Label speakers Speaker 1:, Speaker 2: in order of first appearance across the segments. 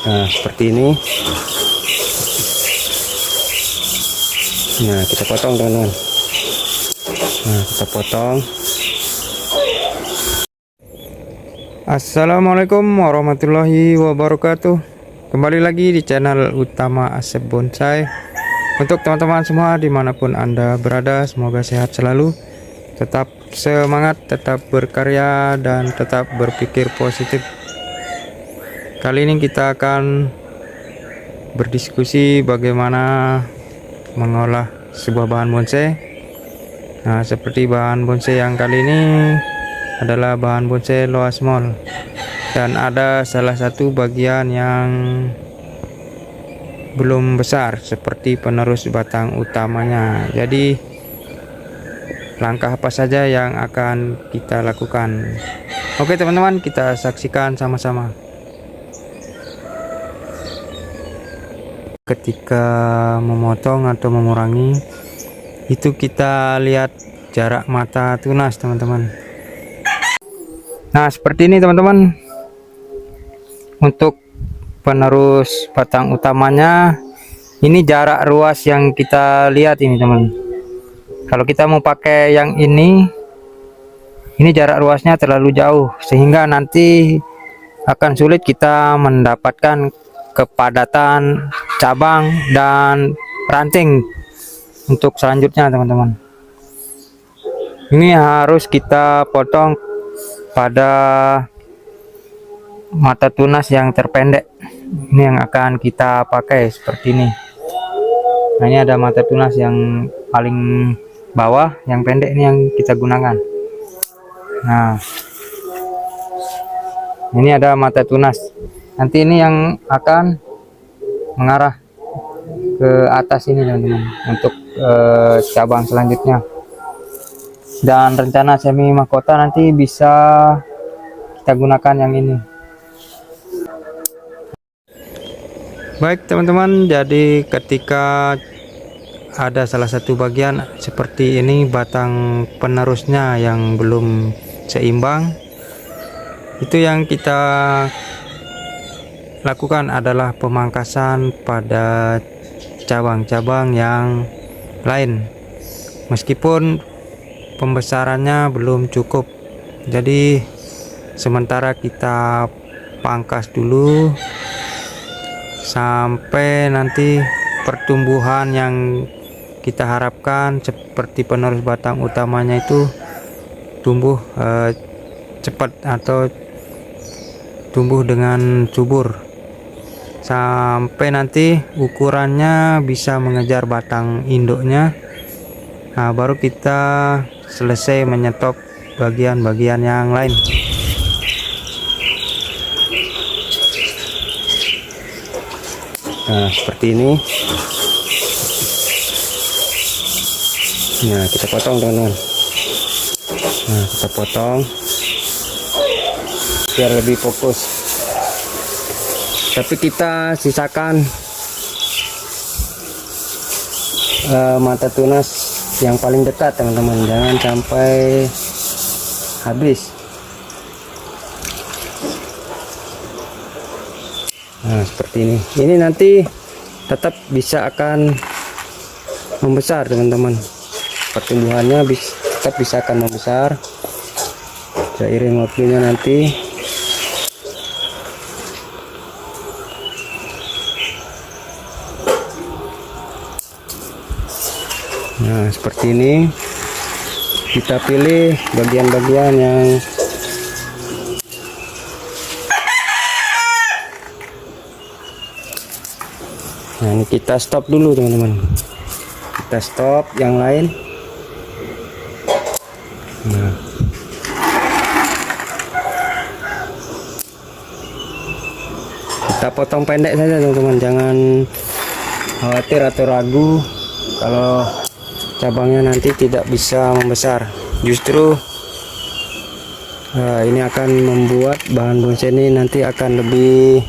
Speaker 1: Nah, seperti ini. Nah, kita potong teman-teman. Nah, kita potong. Assalamualaikum warahmatullahi wabarakatuh. Kembali lagi di channel utama Asep Bonsai. Untuk teman-teman semua dimanapun Anda berada, semoga sehat selalu, tetap semangat, tetap berkarya, dan tetap berpikir positif. Kali ini kita akan berdiskusi bagaimana mengolah sebuah bahan bonsai. Nah, seperti bahan bonsai yang kali ini adalah bahan bonsai loa small, dan ada salah satu bagian yang belum besar seperti penerus batang utamanya. Jadi langkah apa saja yang akan kita lakukan? Oke teman-teman, kita saksikan sama-sama. Ketika memotong atau mengurangi itu, kita lihat jarak mata tunas teman-teman. Nah, seperti ini teman-teman. Untuk penerus batang utamanya, ini jarak ruas yang kita lihat ini teman. Kalau kita mau pakai yang ini jarak ruasnya terlalu jauh, sehingga nanti akan sulit kita mendapatkan kepadatan cabang dan ranting untuk selanjutnya teman-teman. Ini harus kita potong pada mata tunas yang terpendek. Ini yang akan kita pakai seperti ini. Nah, ini ada mata tunas yang paling bawah, yang pendek ini yang kita gunakan. Nah, ini ada mata tunas. Nanti ini yang akan mengarah ke atas ini teman-teman, untuk cabang selanjutnya. Dan rencana semi mahkota nanti bisa kita gunakan yang ini. Baik teman-teman, jadi ketika ada salah satu bagian seperti ini, batang penerusnya yang belum seimbang, itu yang kita lakukan adalah pemangkasan pada cabang-cabang yang lain, meskipun pembesarannya belum cukup. Jadi sementara kita pangkas dulu sampai nanti pertumbuhan yang kita harapkan seperti penerus batang utamanya itu tumbuh cepat atau tumbuh dengan subur, sampai nanti ukurannya bisa mengejar batang induknya. Nah, baru kita selesai menyetop bagian-bagian yang lain. Nah, seperti ini. Nah, kita potong teman-teman. Nah, kita potong biar lebih fokus. Tapi kita sisakan mata tunas yang paling dekat teman-teman, jangan sampai habis. Nah, seperti ini. Ini nanti tetap bisa akan membesar teman-teman. Pertumbuhannya tetap bisa akan membesar seiring waktunya nanti. Nah, seperti ini. Kita pilih bagian-bagian yang nah, ini kita stop dulu teman-teman. Kita stop yang lain. Nah, kita potong pendek saja teman-teman, jangan khawatir atau ragu kalau cabangnya nanti tidak bisa membesar. Justru ini akan membuat bahan bonsai ini nanti akan lebih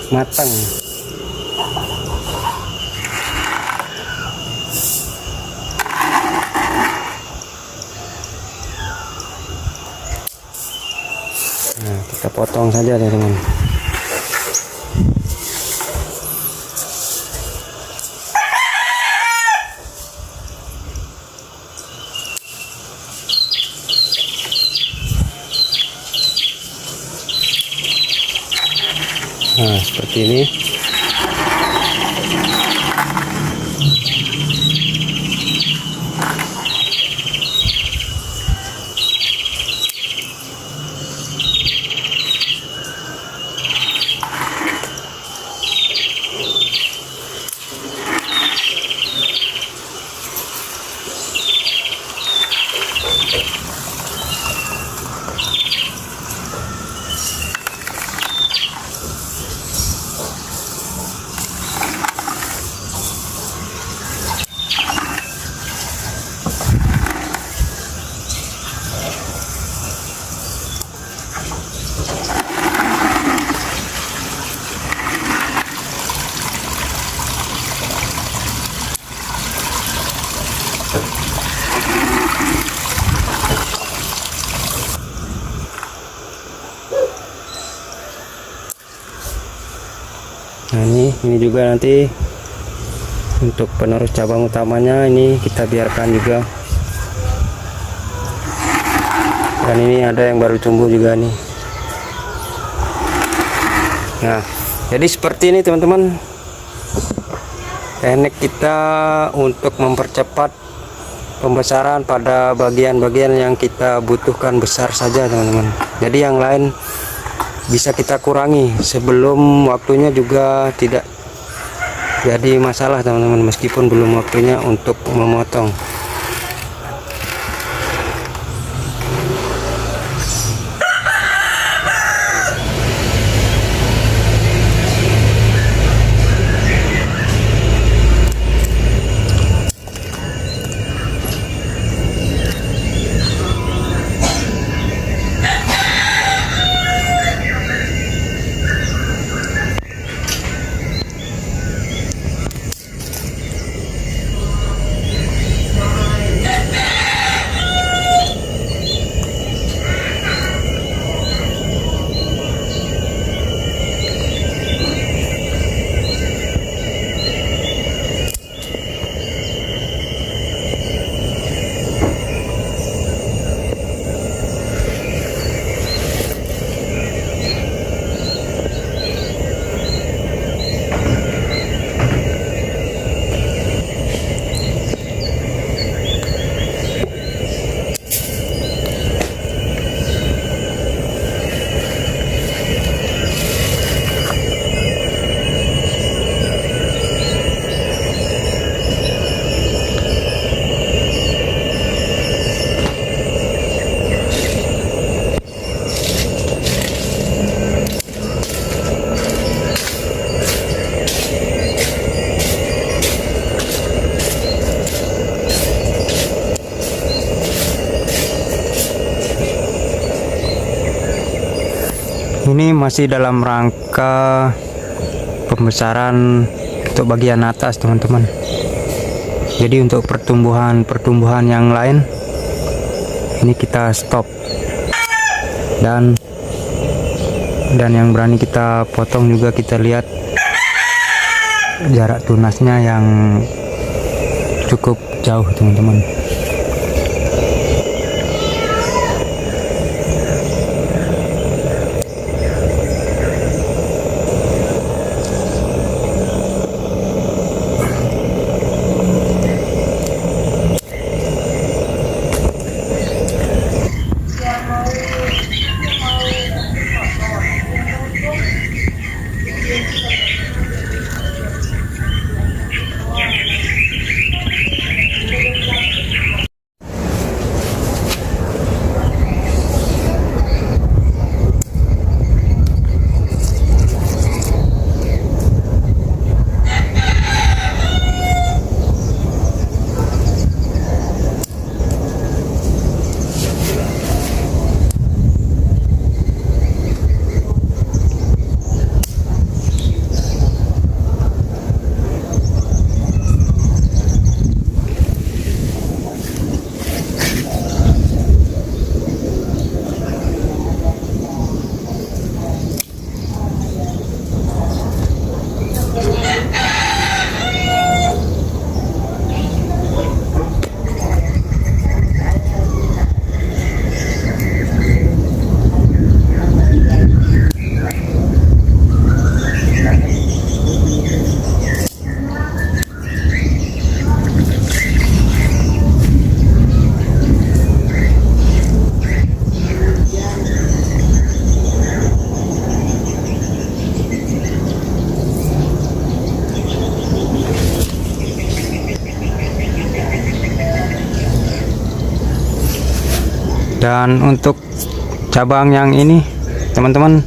Speaker 1: matang. Nah, Kita potong saja teman-teman. Nah, seperti ini. Nah ini juga nanti untuk penerus cabang utamanya ini kita biarkan juga. Dan ini ada yang baru tumbuh juga nih. Nah jadi seperti ini teman-teman, teknik kita untuk mempercepat pembesaran pada bagian-bagian yang kita butuhkan besar saja teman-teman. Jadi yang lain bisa kita kurangi sebelum waktunya juga tidak jadi masalah teman-teman, meskipun belum waktunya untuk memotong. Ini masih dalam rangka pembesaran untuk bagian atas teman-teman. Jadi untuk pertumbuhan yang lain ini kita stop, dan yang berani kita potong juga kita lihat jarak tunasnya yang cukup jauh teman-teman. Dan untuk cabang yang ini teman-teman,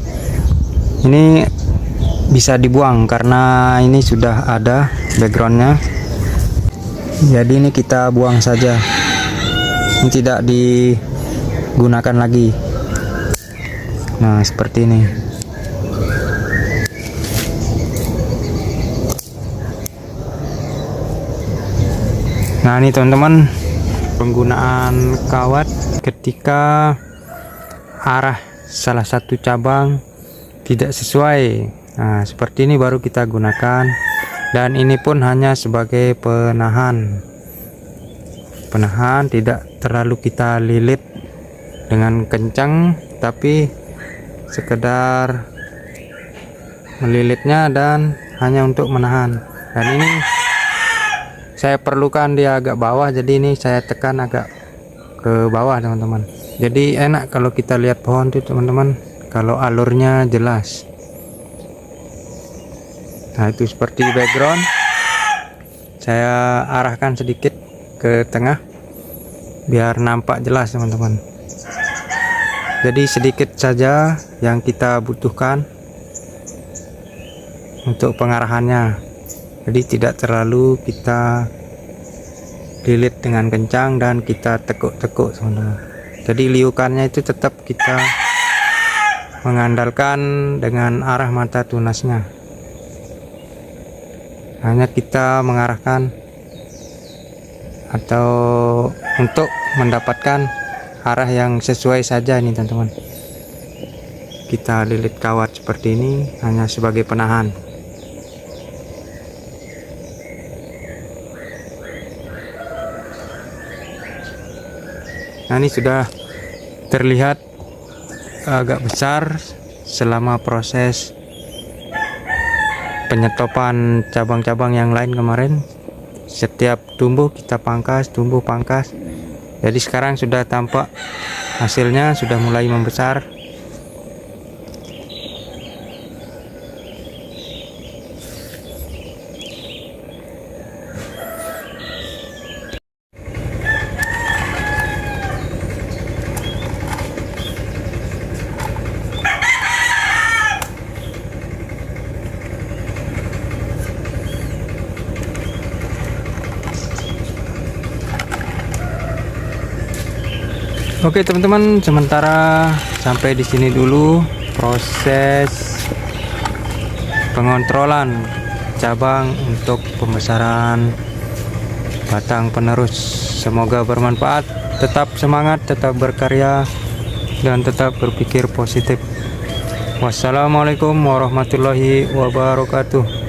Speaker 1: ini bisa dibuang karena ini sudah ada backgroundnya, jadi ini kita buang saja, ini tidak digunakan lagi. Nah seperti ini. Nah ini teman-teman, penggunaan kawat ketika arah salah satu cabang tidak sesuai. Nah seperti ini baru kita gunakan, dan ini pun hanya sebagai penahan, tidak terlalu kita lilit dengan kencang, tapi sekedar melilitnya dan hanya untuk menahan. Dan ini saya perlukan dia agak bawah, jadi ini saya tekan agak ke bawah teman-teman. Jadi enak kalau kita lihat pohon itu teman-teman, kalau alurnya jelas. Nah itu seperti background, saya arahkan sedikit ke tengah biar nampak jelas teman-teman. Jadi sedikit saja yang kita butuhkan untuk pengarahannya, jadi tidak terlalu kita lilit dengan kencang dan kita tekuk-tekuk teman-teman. Jadi liukannya itu tetap kita mengandalkan dengan arah mata tunasnya, hanya kita mengarahkan atau untuk mendapatkan arah yang sesuai saja. Ini teman-teman, kita lilit kawat seperti ini hanya sebagai penahan. Nah ini sudah terlihat agak besar selama proses penyetopan cabang-cabang yang lain kemarin. Setiap tumbuh kita pangkas, tumbuh pangkas. Jadi sekarang sudah tampak hasilnya, sudah mulai membesar. Oke teman-teman, sementara sampai di sini dulu proses pengontrolan cabang untuk pembesaran batang penerus. Semoga bermanfaat. Tetap semangat, tetap berkarya, dan tetap berpikir positif. Wassalamualaikum warahmatullahi wabarakatuh.